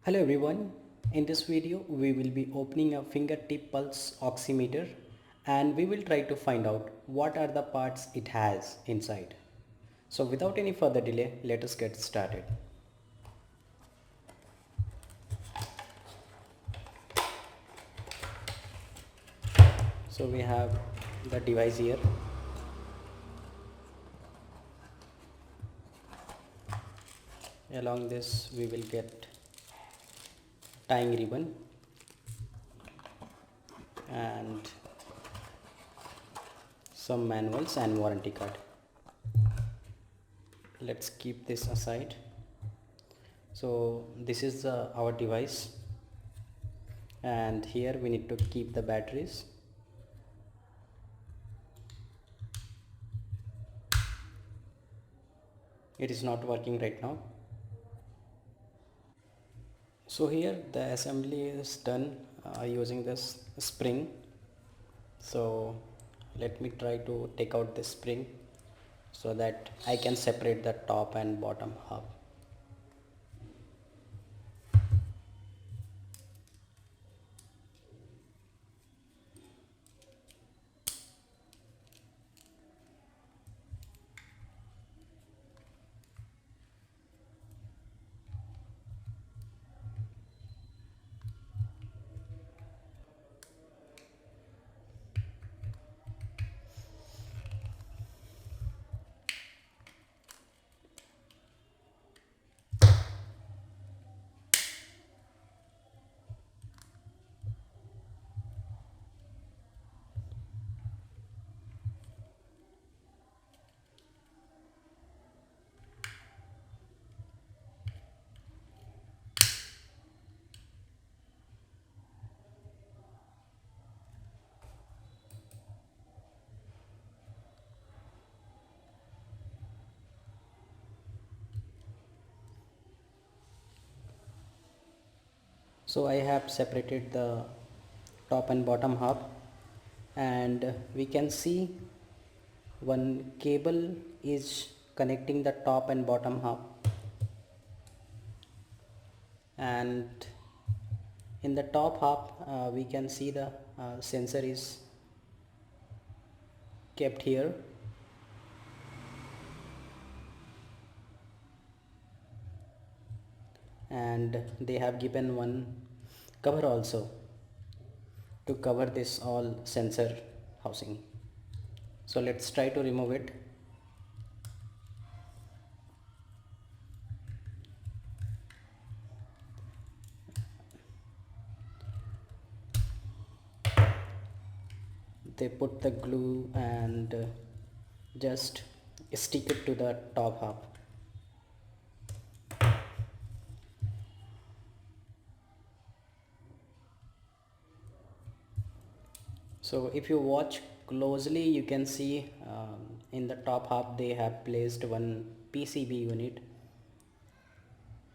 Hello everyone, in this video we will be opening a fingertip pulse oximeter and we will try to find out what are the parts it has inside. So without any further delay, let us get started. So we have the device here. Along this we will get tying ribbon and some manuals and warranty card. Let's keep this aside. So this is our device, and here we need to keep the batteries. It is not working right now. So here the assembly is done using this spring. So let me try to take out this spring so that I can separate the top and bottom hub. So I have separated the top and bottom hub, and we can see one cable is connecting the top and bottom hub, and in the top hub we can see the sensor is kept here, and they have given one cover also to cover this all sensor housing. So let's try to remove it. They put the glue and just stick it to the top hub. So if you watch closely, you can see in the top hub they have placed one PCB unit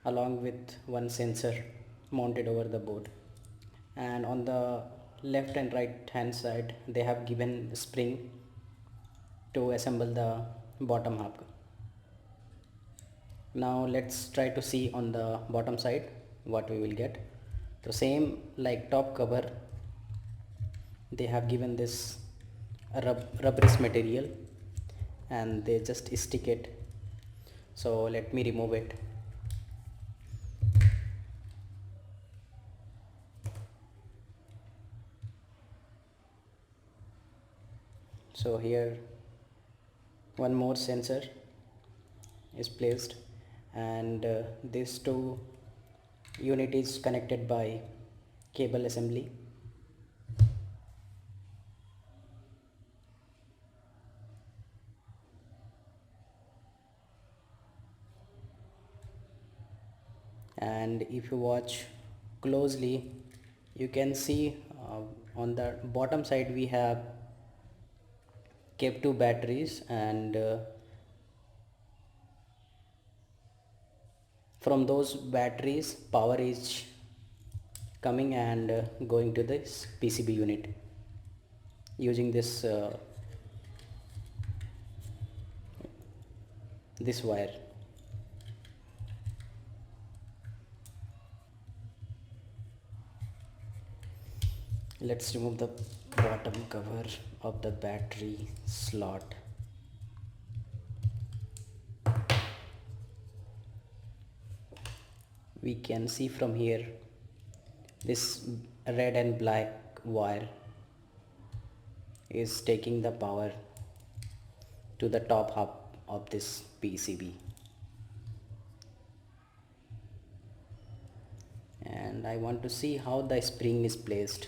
along with one sensor mounted over the board, and on the left and right hand side they have given spring to assemble the bottom hub. Now let's try to see on the bottom side what we will get. So same like top cover, they have given this rubberous material and they just stick it. So let me remove it. So here one more sensor is placed, and these two unit is connected by cable assembly. And if you watch closely, you can see on the bottom side we have kept two batteries, and from those batteries power is coming and going to this PCB unit using this wire. Let's remove the bottom cover of the battery slot. We can see from here this red and black wire is taking the power to the top hub of this PCB, and I want to see how the spring is placed.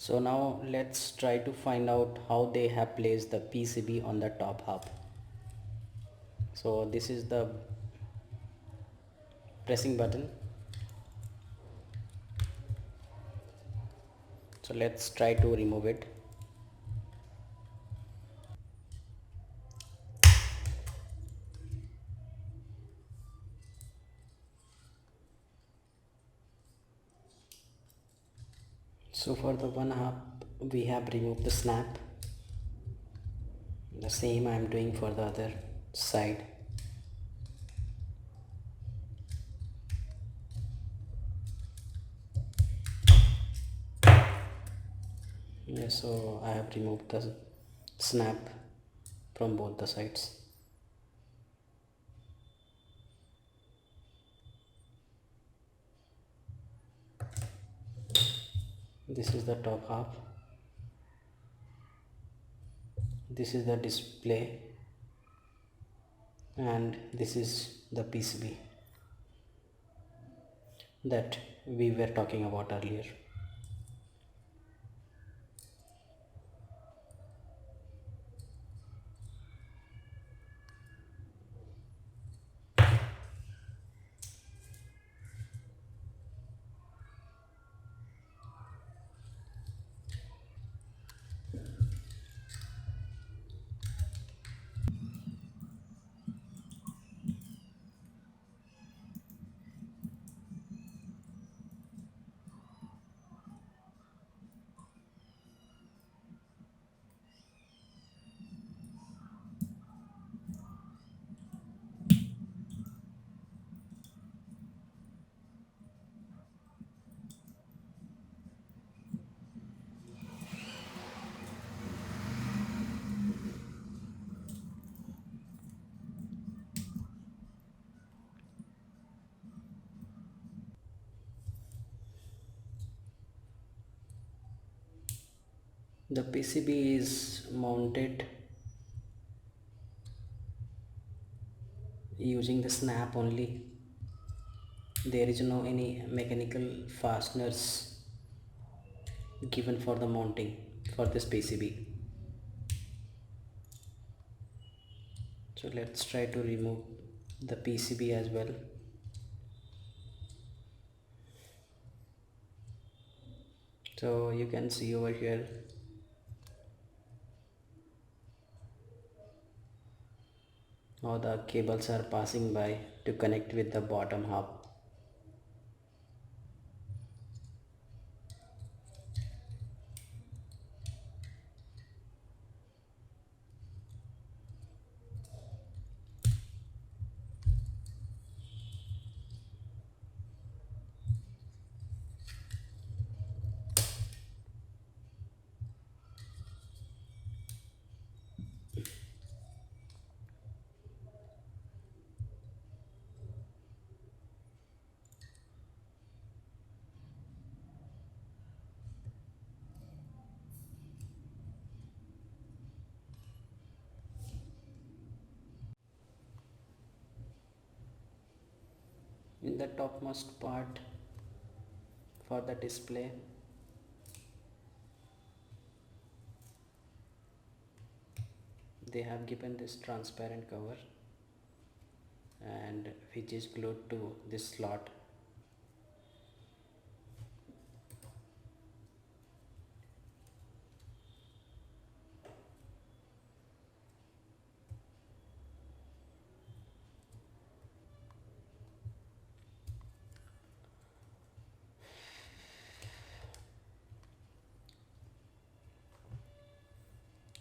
So now let's try to find out how they have placed the PCB on the top hub. So this is the pressing button. So let's try to remove it. So for the one hub we have removed the snap. The same I am doing for the other side. Yeah, so I have removed the snap from both the sides. This is the top half. This is the display, and this is the PCB that we were talking about earlier. The PCB is mounted using the snap only. There is no any mechanical fasteners given for the mounting for this PCB. So let's try to remove the PCB as well. So you can see over here how the cables are passing by to connect with the bottom hub. In the topmost part for the display, they have given this transparent cover and which is glued to this slot.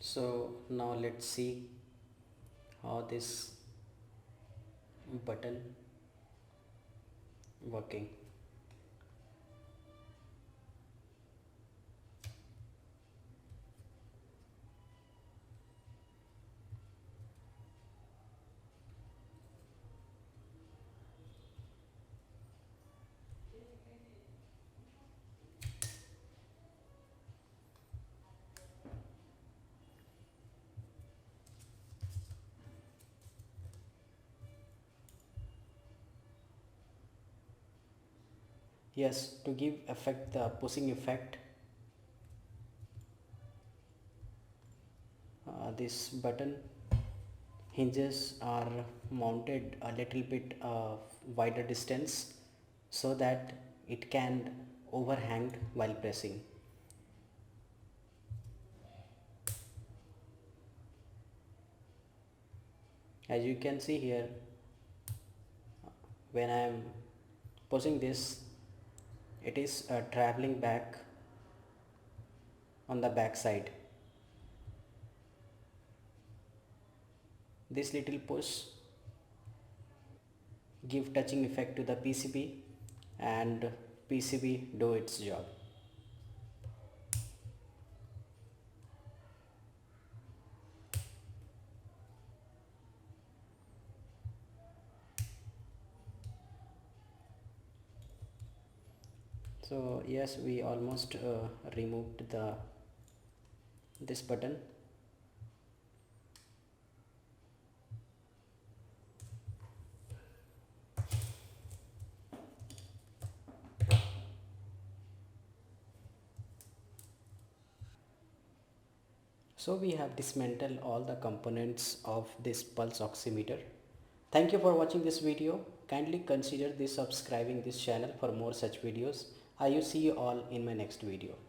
So now let's see how this button working. Yes, to give effect, the pushing effect, this button hinges are mounted a little bit wider distance so that it can overhang while pressing. As you can see here, when I am pushing this, it is traveling back on the back side. This little push give touching effect to the PCB and PCB do its job. So yes, we almost removed this button. So we have dismantled all the components of this pulse oximeter. Thank you for watching this video. Kindly consider this subscribing this channel for more such videos. I will see you all in my next video.